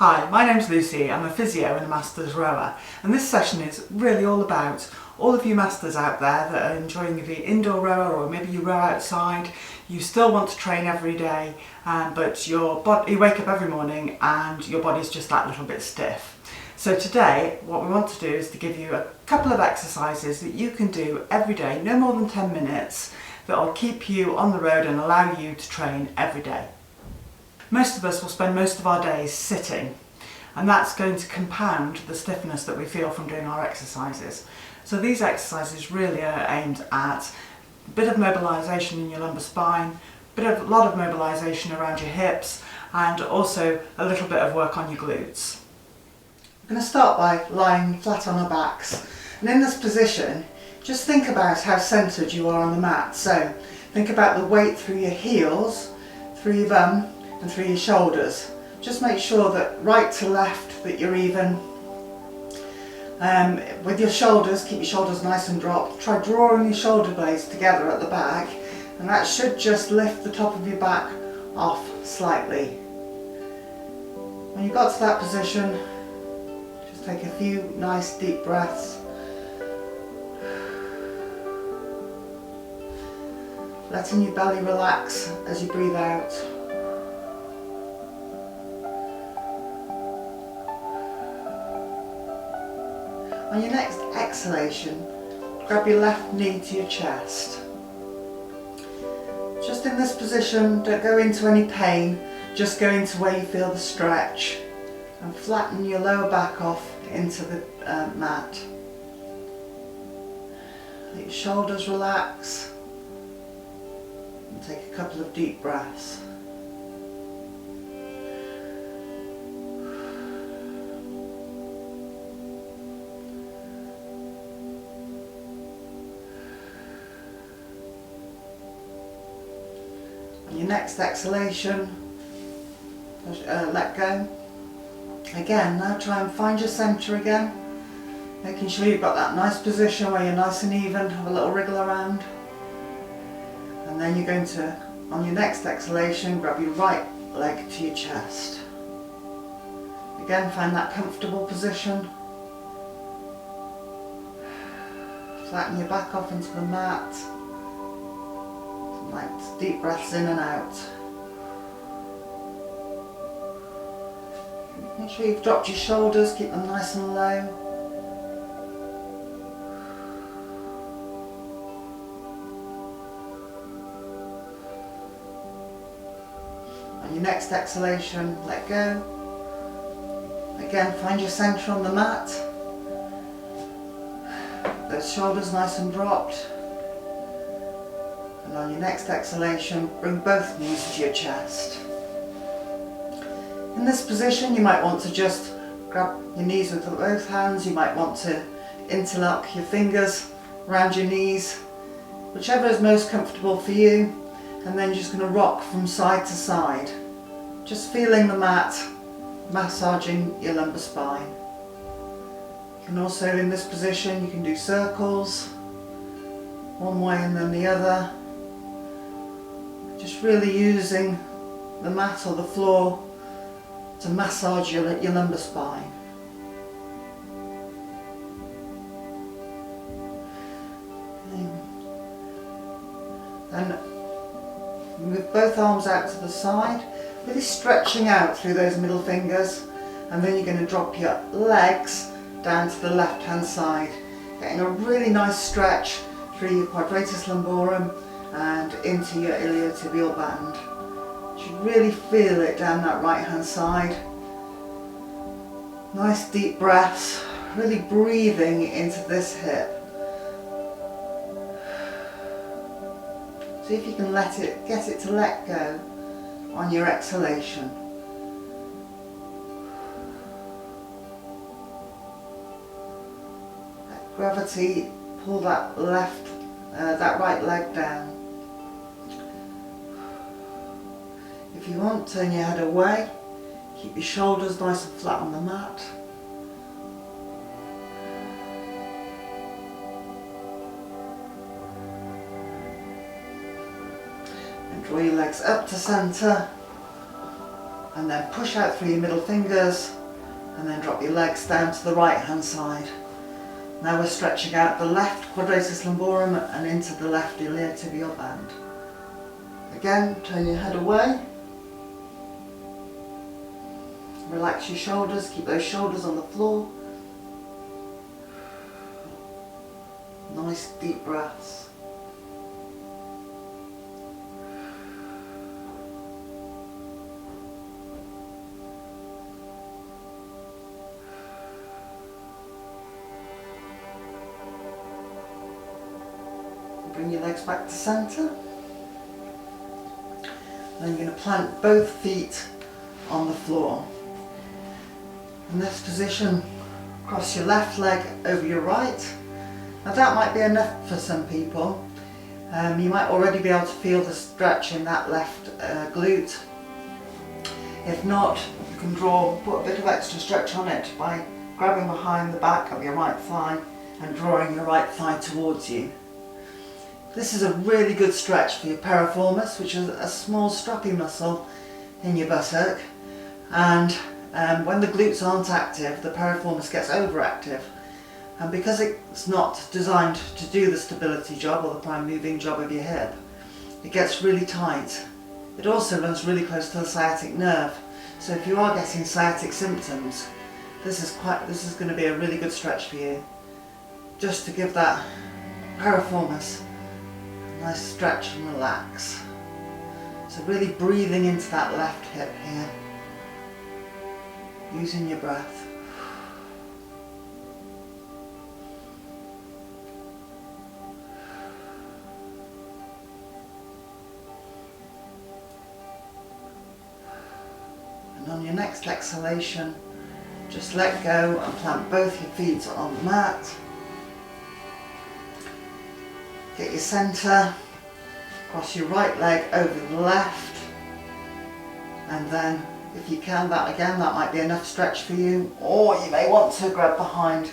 Hi, my name's Lucy. I'm a physio and a masters rower, and this session is really all about all of you masters out there that are enjoying the indoor rower, or maybe you row outside, you still want to train every day, but you wake up every morning and your body's just that little bit stiff. So today what we want to do is to give you a couple of exercises that you can do every day, no more than 10 minutes, that will keep you on the road and allow you to train every day. Most of us will spend most of our days sitting, and that's going to compound the stiffness that we feel from doing our exercises. So these exercises really are aimed at a bit of mobilisation in your lumbar spine, a lot of mobilisation around your hips, and also a little bit of work on your glutes. We're going to start by lying flat on our backs, and in this position just think about how centred you are on the mat. So think about the weight through your heels, through your bum and through your shoulders. Just make sure that right to left that you're even. With your shoulders, keep your shoulders nice and dropped. Try drawing your shoulder blades together at the back, and that should just lift the top of your back off slightly. When you got to that position, just take a few nice deep breaths. Letting your belly relax as you breathe out. On your next exhalation, grab your left knee to your chest. Just in this position, don't go into any pain, just go into where you feel the stretch, and flatten your lower back off into the mat. Let your shoulders relax, and take a couple of deep breaths. Your next exhalation, let go. Again, now try and find your centre again, making sure you've got that nice position where you're nice and even, have a little wriggle around. And then you're going to, on your next exhalation, grab your right leg to your chest. Again, find that comfortable position. Flatten your back off into the mat. Like deep breaths in and out. Make sure you've dropped your shoulders, keep them nice and low. On your next exhalation, let go. Again, find your centre on the mat. Those shoulders nice and dropped. And on your next exhalation, bring both knees to your chest. In this position, you might want to just grab your knees with both hands. You might want to interlock your fingers around your knees, whichever is most comfortable for you. And then you're just going to rock from side to side, just feeling the mat, massaging your lumbar spine. You can also, in this position, you can do circles, one way and then the other. Just really using the mat or the floor to massage your lumbar spine. And move both arms out to the side, really stretching out through those middle fingers, and then you're going to drop your legs down to the left hand side, getting a really nice stretch through your quadratus lumborum and into your iliotibial band. You should really feel it down that right hand side. Nice deep breaths, really breathing into this hip. See if you can get it to let go on your exhalation. Let gravity pull that right leg down. If you want, turn your head away, keep your shoulders nice and flat on the mat. And draw your legs up to centre. and then push out through your middle fingers, and then drop your legs down to the right hand side. Now we're stretching out the left quadratus lumborum and into the left iliotibial band. Again, turn your head away. Relax your shoulders, keep those shoulders on the floor. Nice deep breaths. Bring your legs back to centre. Then you're going to plant both feet on the floor. In this position, cross your left leg over your right. Now that might be enough for some people. You might already be able to feel the stretch in that left glute. If not, you can put a bit of extra stretch on it by grabbing behind the back of your right thigh and drawing your right thigh towards you. This is a really good stretch for your piriformis, which is a small strappy muscle in your buttock. And when the glutes aren't active, the piriformis gets overactive. And because it's not designed to do the stability job or the prime moving job of your hip, it gets really tight. It also runs really close to the sciatic nerve. So if you are getting sciatic symptoms, this is going to be a really good stretch for you. Just to give that piriformis a nice stretch and relax. So really breathing into that left hip here, using your breath. And on your next exhalation, just let go and plant both your feet on the mat. Get your centre, cross your right leg over the left, and then if you can, that might be enough stretch for you, or you may want to grab behind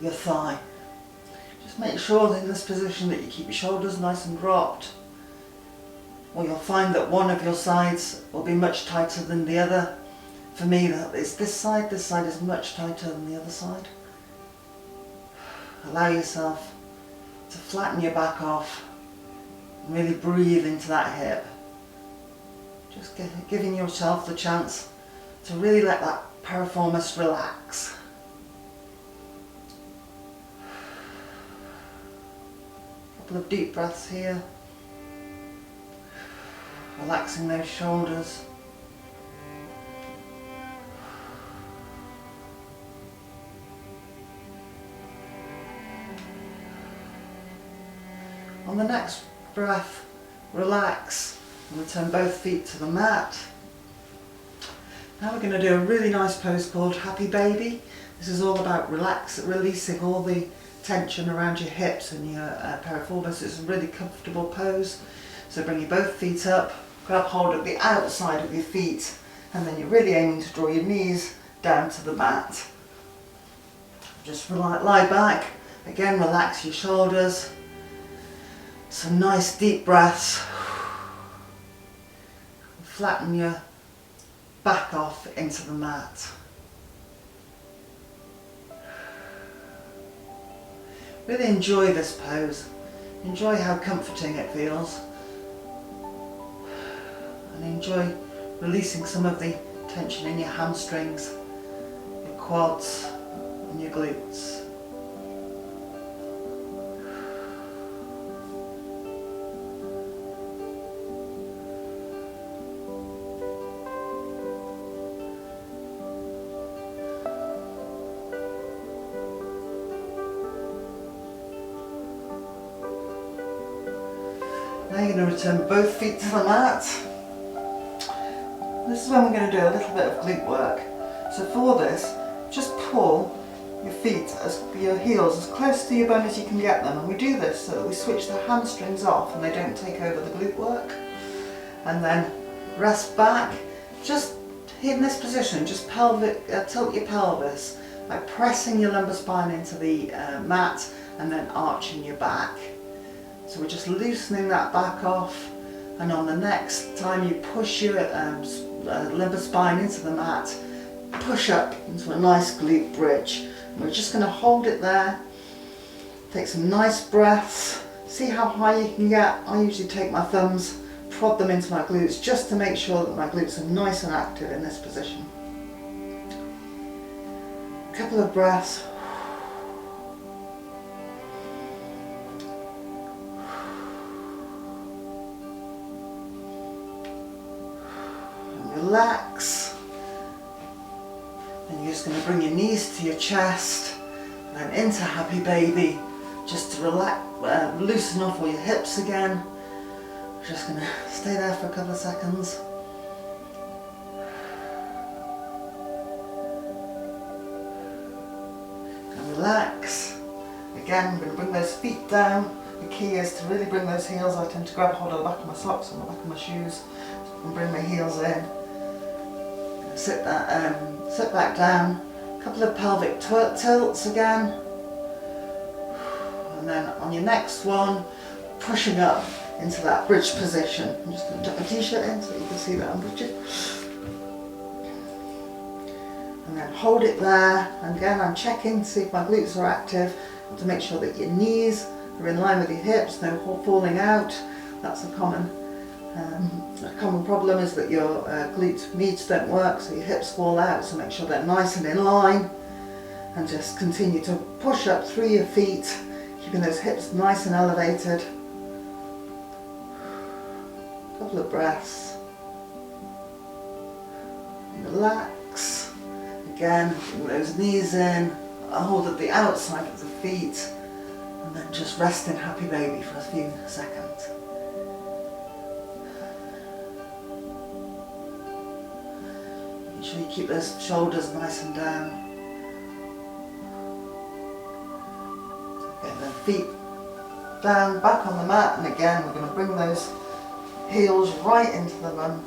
your thigh. Just make sure that in this position that you keep your shoulders nice and dropped, or you'll find that one of your sides will be much tighter than the other. For me, that is this side is much tighter than the other side. Allow yourself to flatten your back off and really breathe into that hip. Just giving yourself the chance to really let that piriformis relax. A couple of deep breaths here. Relaxing those shoulders. On the next breath, relax and return both feet to the mat. Now we're going to do a really nice pose called Happy Baby. This is all about releasing all the tension around your hips and your piriformis. It's a really comfortable pose. So bring your both feet up, grab hold of the outside of your feet, and then you're really aiming to draw your knees down to the mat. Just lie back, again relax your shoulders. Some nice deep breaths. Flatten your back off into the mat. Really enjoy this pose. Enjoy how comforting it feels. And enjoy releasing some of the tension in your hamstrings, your quads and your glutes. Now you're going to return both feet to the mat. This is when we're going to do a little bit of glute work. So for this, just pull your feet, your heels as close to your bum as you can get them. And we do this so that we switch the hamstrings off and they don't take over the glute work. And then rest back. Just in this position, just tilt your pelvis by pressing your lumbar spine into the mat and then arching your back. So we're just loosening that back off And on the next time you push your lumbar spine into the mat, push up into a nice glute bridge. And we're just going to hold it there. Take some nice breaths. See how high you can get. I usually take my thumbs, prod them into my glutes just to make sure that my glutes are nice and active in this position. A couple of breaths. And relax. And you're just going to bring your knees to your chest and then into happy baby, just to relax, loosen off all your hips again. We're just going to stay there for a couple of seconds. And relax. Again, we're going to bring those feet down. The key is to really bring those heels. I tend to grab hold of the back of my socks and the back of my shoes and bring my heels in. Sit back down. A couple of pelvic tilts again. And then on your next one, pushing up into that bridge position. I'm just going to tuck my t-shirt in so you can see that I'm bridging. And then hold it there. And again, I'm checking to see if my glutes are active, to make sure that your knees are in line with your hips, no falling out. That's a common problem, is that your glute meads don't work, so your hips fall out. So make sure they're nice and in line, and just continue to push up through your feet, keeping those hips nice and elevated. A couple of breaths. Relax. Again, bring those knees in, hold at the outside of the feet, and then just rest in happy baby for a few seconds. Make sure you keep those shoulders nice and down. Get the feet down, back on the mat, and again we're going to bring those heels right into the run.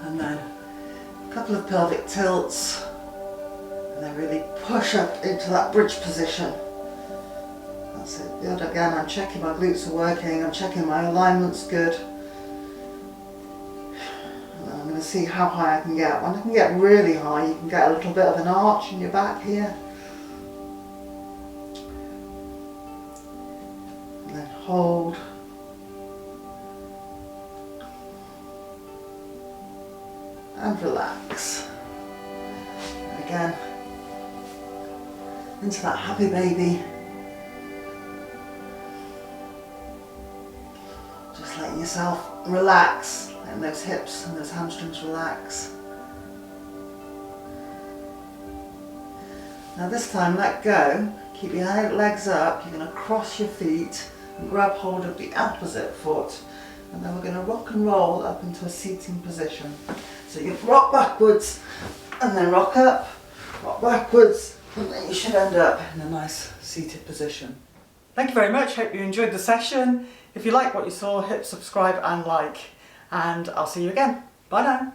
And then a couple of pelvic tilts, and then really push up into that bridge position. That's it. Good. Again, I'm checking my glutes are working, I'm checking my alignment's good. And I'm going to see how high I can get. When I can get really high, you can get a little bit of an arch in your back here. And then hold. And relax. And again, into that happy baby. Just letting yourself relax, letting those hips and those hamstrings relax. Now this time, let go. Keep your legs up. You're going to cross your feet and grab hold of the opposite foot. And then we're going to rock and roll up into a seating position. So you rock backwards and then rock up, rock backwards, and then you should end up in a nice seated position. Thank you very much. Hope you enjoyed the session. If you like what you saw, hit subscribe and like, and I'll see you again. Bye now.